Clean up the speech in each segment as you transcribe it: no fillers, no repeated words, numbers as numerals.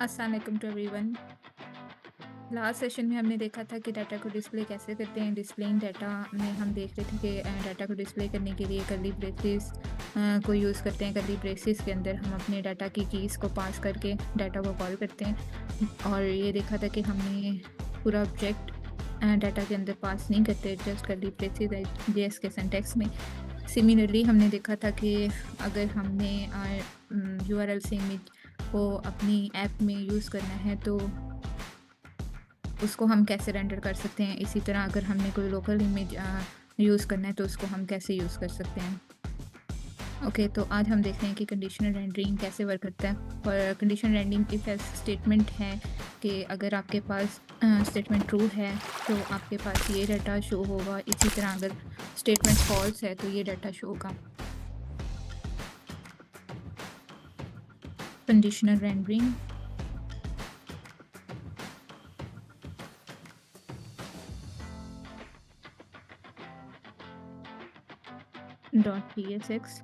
अस्सलाम वालेकुम to everyone. Last session में हमने देखा था कि डाटा को डिस्प्ले कैसे करते हैं। डिस्प्लेइंग डाटा में हम देख रहे थे कि डाटा को डिस्प्ले करने के लिए कर्ली ब्रेसेस को यूज़ करते हैं। कर्ली ब्रेसेस के अंदर हम अपने डाटा की कीज़ को पास करके डाटा को कॉल करते हैं। और ये देखा था कि हमने पूरा ऑब्जेक्ट डाटा के अंदर पास नहीं करते, जस्ट कर्ली ब्रेसेस जेएस के सिंटैक्स में। सिमिलरली हमने देखा था कि अगर हमने यूआरएल से इमेज को अपनी ऐप में यूज़ करना है तो उसको हम कैसे रेंडर कर सकते हैं। इसी तरह अगर हमने कोई लोकल इमेज यूज़ करना है तो उसको हम कैसे यूज़ कर सकते हैं। ओके, तो आज हम देखते हैं कि कंडीशनल रेंडरिंग कैसे वर्क करता है। और conditional rendering if else statement है कि अगर आपके पास स्टेटमेंट ट्रू है तो आपके पास ये डाटा शो होगा। इसी तरह अगर स्टेटमेंट फॉल्स है तो ये डाटा शो होगा। Conditional rendering .tsx।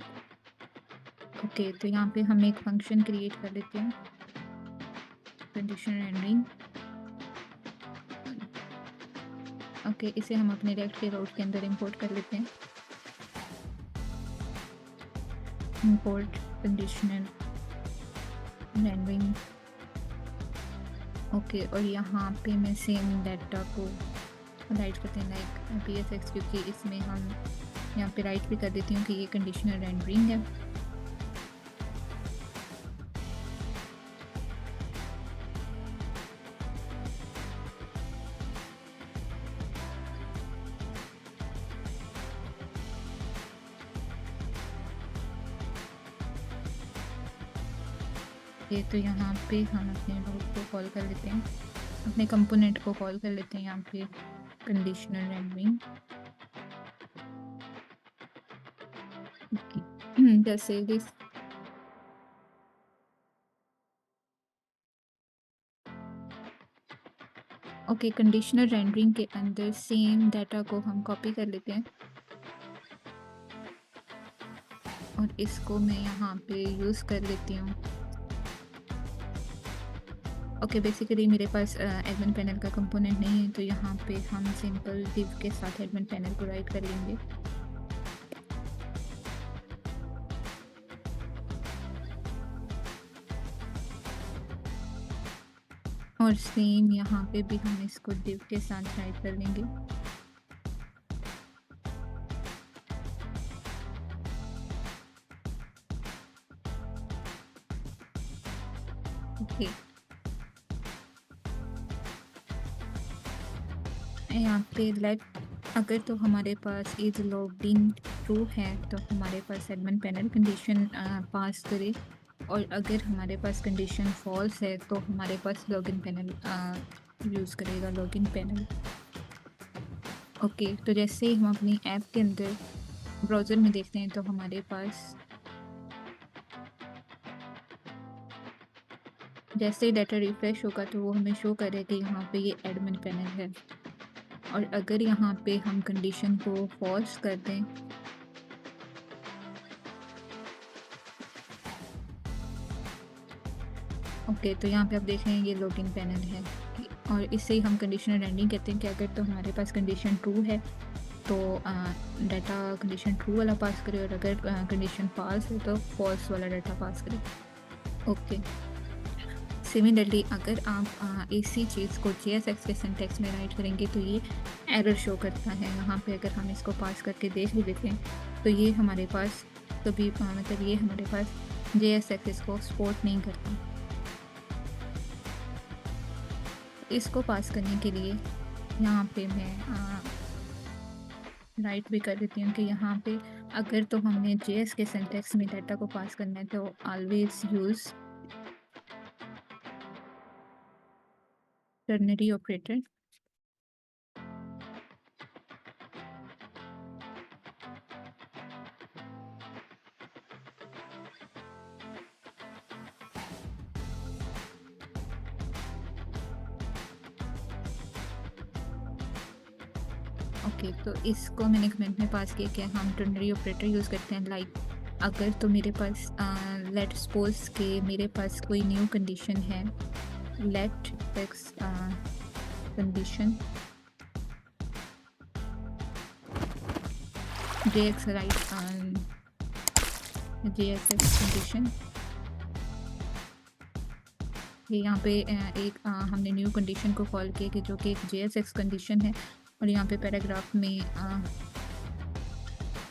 ओके, तो यहाँ पे हम एक फंक्शन क्रिएट कर लेते हैं कंडीशनल रेंडरिंग। ओके, इसे हम अपने रेक्ट के रोड के अंदर इंपोर्ट कर लेते हैं। Import conditional rendering. ओके, और यहाँ पे मैं सेम डाटा को राइट करते हैं लाइक psx, क्योंकि इसमें हम यहाँ पे राइट भी कर देती हूँ कि ये कंडीशनल रेंडरिंग है। ये तो यहाँ पे हम अपने नोड को कॉल कर लेते हैं, अपने कंपोनेंट को कॉल कर लेते हैं यहाँ पे कंडीशनल रेंडरिंग। जैसे दिस। ओके, कंडीशनल रेंडरिंग के अंदर सेम डाटा को हम कॉपी कर लेते हैं और इसको मैं यहाँ पे यूज़ कर लेती हूँ। ओके, बेसिकली मेरे पास एडमिन पैनल का कंपोनेंट नहीं है, तो यहाँ पे हम सिंपल div के साथ एडमिन पैनल को राइट कर लेंगे। और सेम यहाँ पे भी हम इसको div के साथ राइट कर लेंगे। ओके, यहाँ पे लेफ्ट अगर तो हमारे पास इज लॉग्ड इन ट्रू है तो हमारे पास एडमिन पैनल कंडीशन पास करे, और अगर हमारे पास कंडीशन फॉल्स है तो हमारे पास लॉगिन पैनल यूज़ करेगा, लॉगिन पैनल। ओके, तो जैसे ही हम अपनी ऐप के अंदर ब्राउज़र में देखते हैं तो हमारे पास जैसे ही डाटा रिफ्रेश होगा तो वो हमें शो करेगा कि यहाँ पे ये एडमिन पैनल है। और अगर यहाँ पे हम कंडीशन को फॉल्स कर दें ओके, तो यहाँ पे आप देख रहे हैं ये लॉगिन पैनल है। और इससे ही हम कंडीशनल रेंडरिंग कहते हैं कि अगर तो हमारे पास कंडीशन ट्रू है तो डाटा कंडीशन ट्रू वाला पास करे, और अगर कंडीशन फॉल्स है तो फॉल्स वाला डाटा पास करे। ओके, सिमिलरली अगर आप इसी चीज़ को JSX के सिंटैक्स में राइट करेंगे तो ये एरर शो करता है। यहाँ पे अगर हम इसको पास करके देख भी लेते हैं तो ये हमारे पास कभी मतलब ये हमारे पास JSX इसको सपोर्ट नहीं करता। इसको पास करने के लिए यहाँ पे मैं राइट भी कर देती हूँ कि यहाँ पे अगर तो हमने JS के सिंटैक्स में डाटा को पास करना है तो always use ternary operator. Okay, तो इसको मैंने कमेंट में पास किया कि हम टर्नरी ऑपरेटर यूज़ करते हैं। लाइक अगर तो मेरे पास लेट सपोज के मेरे पास कोई न्यू कंडीशन है let x condition jx right jx condition। ये यहाँ पे एक हमने न्यू कंडीशन को कॉल किया कि जो कि एक JSX कंडीशन है, और यहाँ पे पैराग्राफ में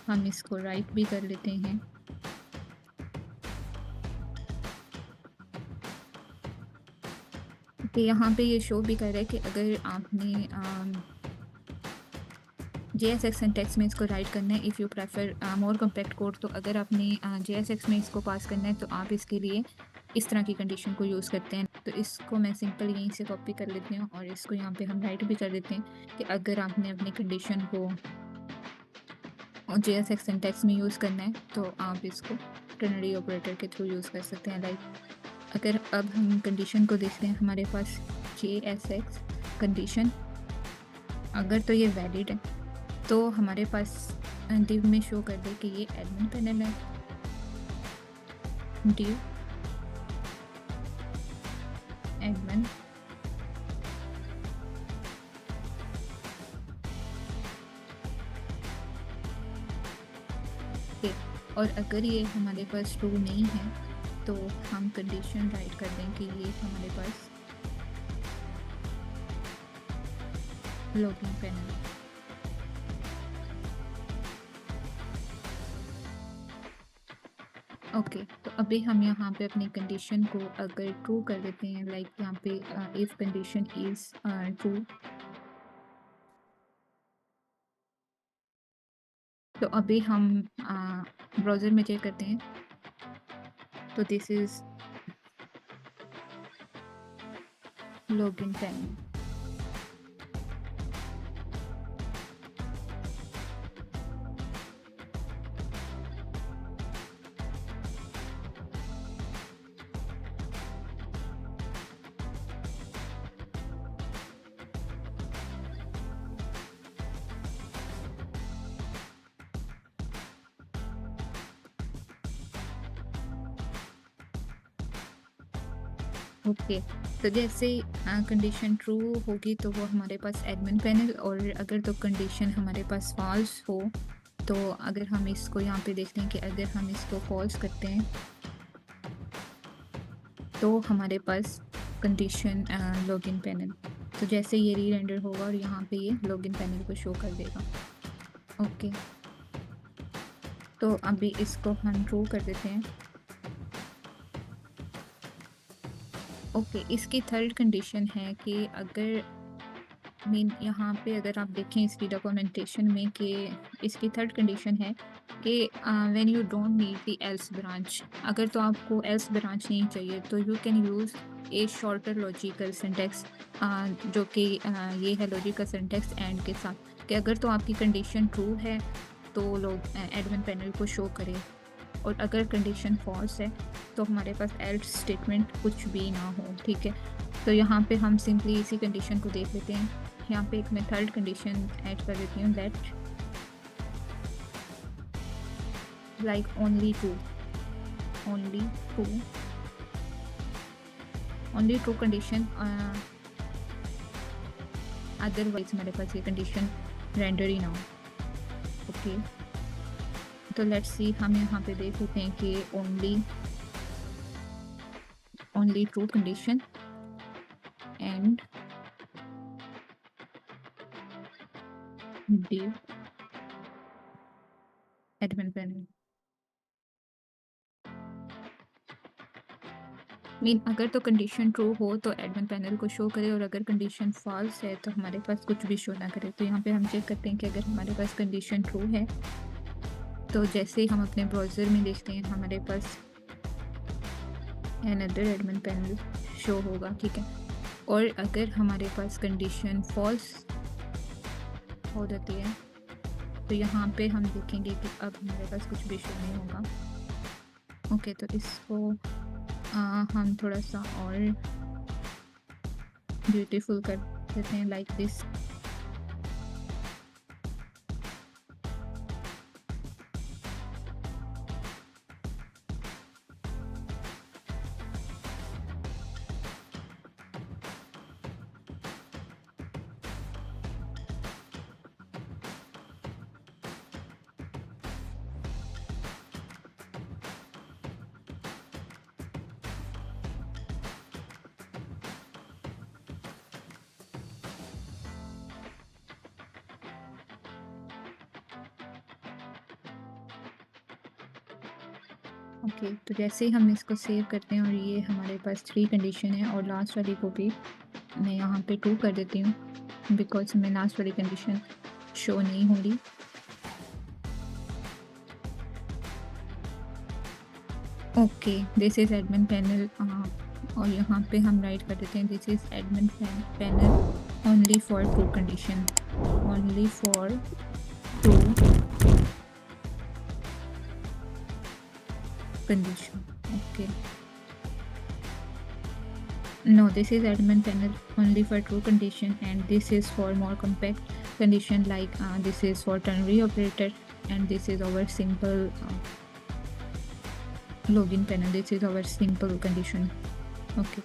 हम इसको राइट भी कर लेते हैं। कि यहाँ पे ये शो भी कर रहा है कि अगर आपने JSX सिंटैक्स में इसको राइट करना है, if you prefer more compact code, तो अगर आपने JSX में इसको पास करना है तो आप इसके लिए इस तरह की कंडीशन को यूज़ करते हैं। तो इसको मैं सिंपल यहीं से कॉपी कर लेती हूँ और इसको यहाँ पे हम राइट भी कर देते हैं कि अगर आपने अपनी कंडीशन को JSX सिंटैक्स में यूज़ करना है तो आप इसको टर्नरी ऑपरेटर के थ्रू यूज़ कर सकते हैं। लाइक अगर अब हम कंडीशन को देखते हैं, हमारे पास JSX कंडीशन अगर तो ये वैलिड है तो हमारे पास div में शो कर दे कि ये एडमिन पैनल है। div एडमिन और अगर ये हमारे पास ट्रू नहीं है तो हम कंडीशन राइट कर दें कि ये हमारे पास लॉगिन पैनल है। ओके, तो अभी हम यहाँ पे अपनी कंडीशन को अगर ट्रू कर देते हैं, लाइक यहाँ पे इफ कंडीशन इज ट्रू, तो अभी हम ब्राउज़र में चेक करते हैं। तो this is login panel. Okay, तो जैसे कंडीशन ट्रू होगी तो वो हमारे पास एडमिन पैनल, और अगर तो कंडीशन हमारे पास फॉल्स हो तो अगर हम इसको यहाँ पे देखते हैं कि अगर हम इसको फॉल्स करते हैं तो हमारे पास कंडीशन लॉगिन पैनल, तो जैसे ये री रेंडर होगा और यहाँ पे ये लॉगिन पैनल को शो कर देगा। ओके, तो अभी इसको हम ट्रू कर देते हैं। ओके, इसकी थर्ड कंडीशन है कि अगर मीन यहाँ पे अगर आप देखें इसकी डॉक्यूमेंटेशन में कि इसकी थर्ड कंडीशन है कि when you don't need the L's branch, अगर तो आपको एल्स ब्रांच नहीं चाहिए तो you can use A shorter logical syntax, जो कि ये है लॉजिकल सिंटैक्स एंड के साथ, कि अगर तो आपकी कंडीशन ट्रू है तो लोग एडमिन पैनल को शो करें, और अगर कंडीशन फॉल्स है तो हमारे पास एल्स स्टेटमेंट कुछ भी ना हो। ठीक है, तो यहाँ पे हम सिंपली इसी कंडीशन को देख लेते हैं। यहाँ पे एक मैं थर्ड कंडीशन ऐड कर देती हूँ, that like only true condition, otherwise हमारे पास ये कंडीशन रेंडर ही ना हो। ओके, तो लेट्स सी, हम यहाँ पे देख लेते हैं कि only true condition and div admin panel. Mean अगर तो कंडीशन ट्रू हो तो एडमिन पैनल को शो करे, और अगर कंडीशन फॉल्स है तो हमारे पास कुछ भी शो ना करे। तो यहाँ पे हम चेक करते हैं कि अगर हमारे पास कंडीशन ट्रू है तो जैसे ही हम अपने ब्राउज़र में देखते हैं हमारे पास अनदर एडमिन पैनल शो होगा। ठीक है, और अगर हमारे पास कंडीशन फॉल्स हो जाती है तो यहाँ पे हम देखेंगे कि अब हमारे पास कुछ भी शो नहीं होगा। ओके, तो इसको हम थोड़ा सा और ब्यूटीफुल कर देते हैं, लाइक दिस। ओके, तो जैसे ही हम इसको सेव करते हैं और ये हमारे पास 3 कंडीशन है और लास्ट वाली को भी मैं यहाँ पे 2 कर देती हूँ बिकॉज़ हमें लास्ट वाली कंडीशन शो नहीं हो रही। Okay, this is admin panel और यहाँ पे हम राइट कर देते हैं this is admin panel only for true condition, only for true condition. Okay, no, this is admin panel only for true condition and this is for more compact condition like this is for ternary operator and this is our simple login panel, this is our simple condition. Okay.